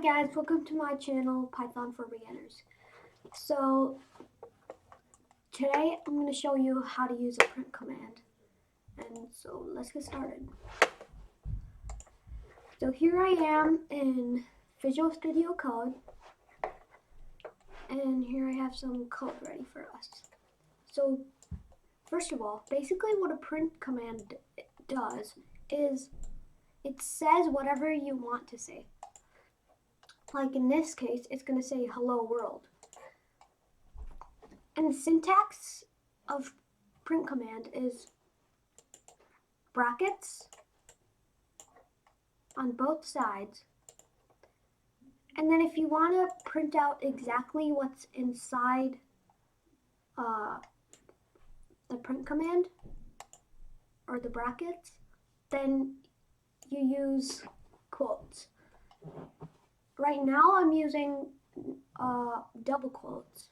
Hi guys, welcome to my channel, Python for Beginners. So today I'm going to show you how to use a print command. And so let's get started. So here I am in Visual Studio Code. And here I have some code ready for us. So first of all, basically what a print command does is it says whatever you want to say. Like in this case, it's going to say hello world. And the syntax of print command is brackets on both sides. And then if you want to print out exactly what's inside the print command or the brackets, then you use quotes. Right now I'm using double quotes,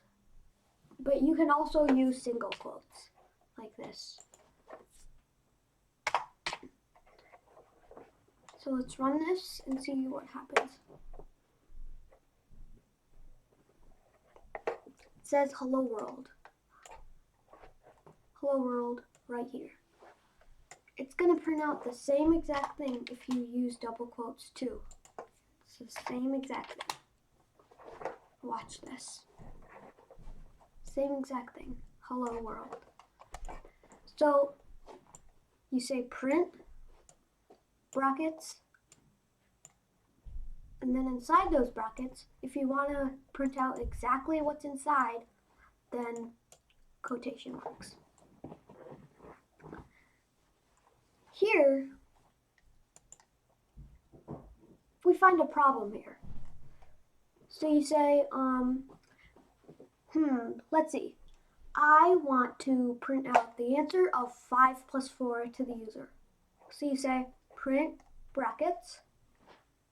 but you can also use single quotes like this. So let's run this and see what happens. It says hello world. Hello world right here. It's going to print out the same exact thing if you use double quotes too. It's the same exact thing. Watch this. Same exact thing. Hello world. So you say print brackets, and then inside those brackets, if you want to print out exactly what's inside, then quotation marks. Here, we find a problem here. So you say, let's see. I want to print out the answer of 5 plus 4 to the user. So you say print brackets,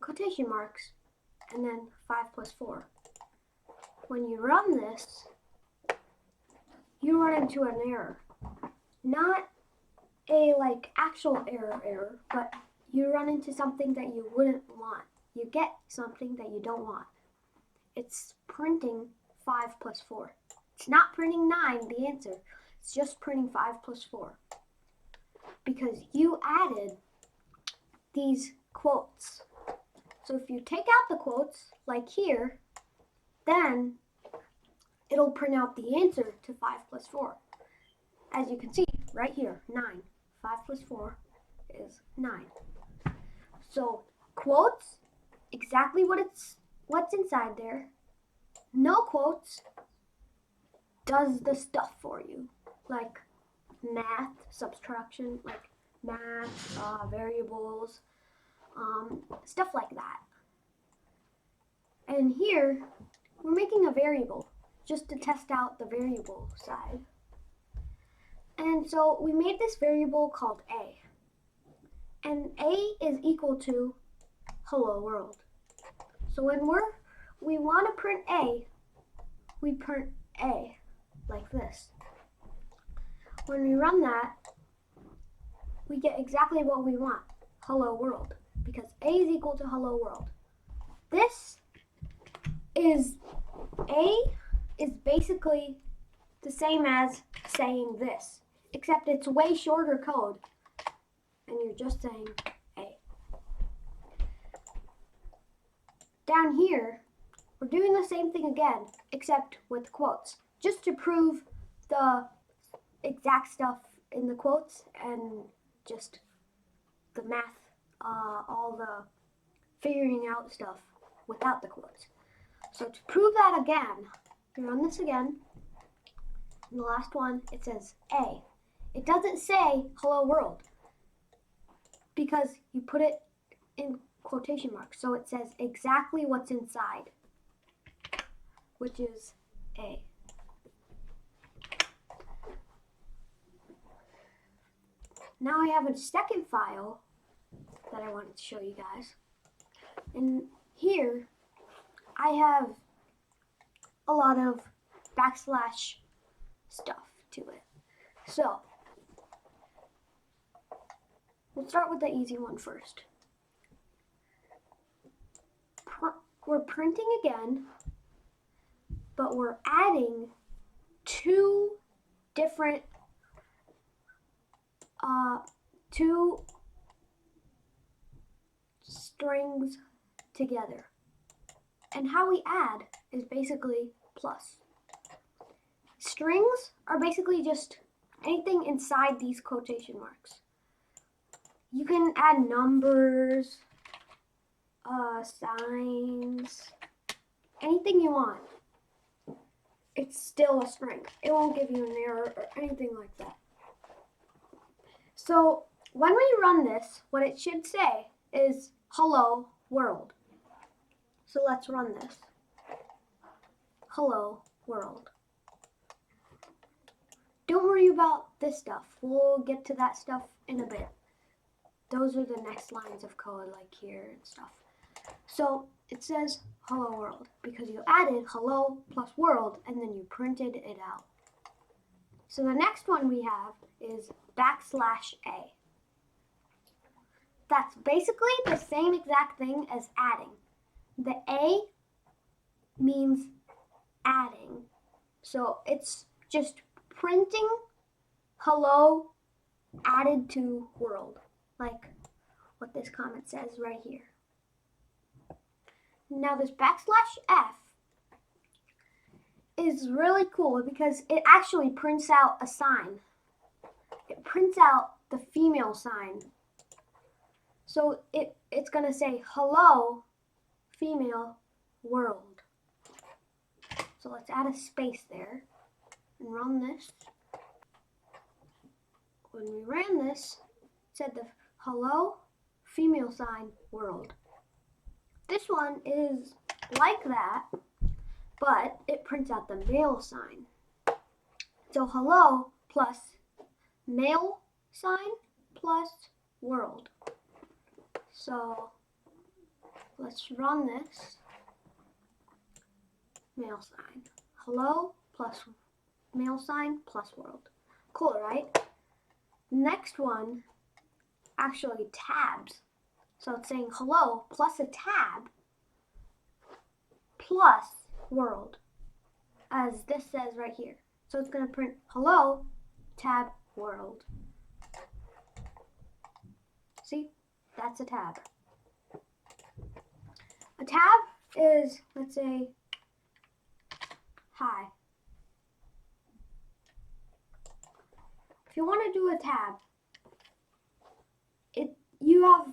quotation marks, and then 5 plus 4. When you run this, you run into an error. Not a actual error, but you run into something that you wouldn't want. You get something that you don't want. It's printing 5 plus 4. It's not printing 9, the answer. It's just printing 5 plus 4. Because you added these quotes. So if you take out the quotes, like here, then it'll print out the answer to 5 plus 4. As you can see, right here, 9. 5 plus 4 is 9. So quotes, exactly what's inside there. No quotes does the stuff for you, like math, subtraction, like math, variables, stuff like that. And here, we're making a variable just to test out the variable side. And so we made this variable called a. And a is equal to hello world. So when we want to print a, we print a like this. When we run that, we get exactly what we want, hello world, because a is equal to hello world. A is basically the same as saying this, except it's way shorter code, and you're just saying A. Down here, we're doing the same thing again, except with quotes, just to prove the exact stuff in the quotes and just the math, all the figuring out stuff without the quotes. So to prove that again, we run this again. In the last one, it says A. It doesn't say hello world because you put it in quotation marks. So it says exactly what's inside, which is A. Now I have a second file that I wanted to show you guys. And here I have a lot of backslash stuff to it. So we'll start with the easy one first. we're printing again, but we're adding two different two strings together. And how we add is basically plus. Strings are basically just anything inside these quotation marks. You can add numbers, signs, anything you want. It's still a string. It won't give you an error or anything like that. So when we run this, what it should say is hello world. So let's run this. Hello world. Don't worry about this stuff. We'll get to that stuff in a bit. Those are the next lines of code, like here and stuff. So it says hello world because you added hello plus world and then you printed it out. So the next one we have is \A. That's basically the same exact thing as adding. The A means adding. So it's just printing hello added to world, like what this comment says right here. Now this \F is really cool because it actually prints out a sign. It prints out the female sign. So it's going to say hello female world. So let's add a space there and run this. When we ran this, it said the hello female sign world. This one is like that, but it prints out the male sign. So hello plus male sign plus world. So let's run this. Male sign. Hello plus male sign plus world. Cool, right? Next one, actually tabs. So it's saying hello plus a tab plus world, as this says right here. So it's going to print hello tab world. See? That's a tab. A tab is, let's say, hi. If you want to do a tab, you have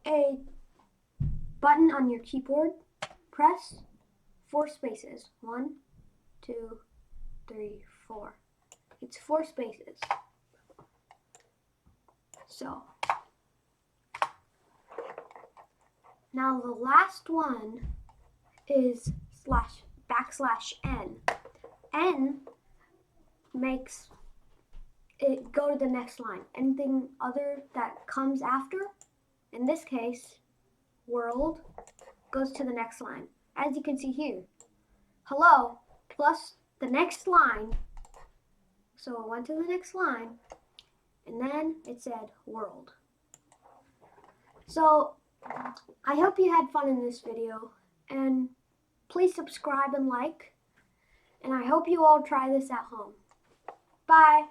a button on your keyboard. Press 4 spaces. 1, 2, 3, 4. It's 4 spaces. So now the last one is \N. N makes it go to the next line. Anything other that comes after, in this case, world, goes to the next line. As you can see here, hello plus the next line. So it went to the next line, and then it said world. So I hope you had fun in this video, and please subscribe and like, and I hope you all try this at home. Bye!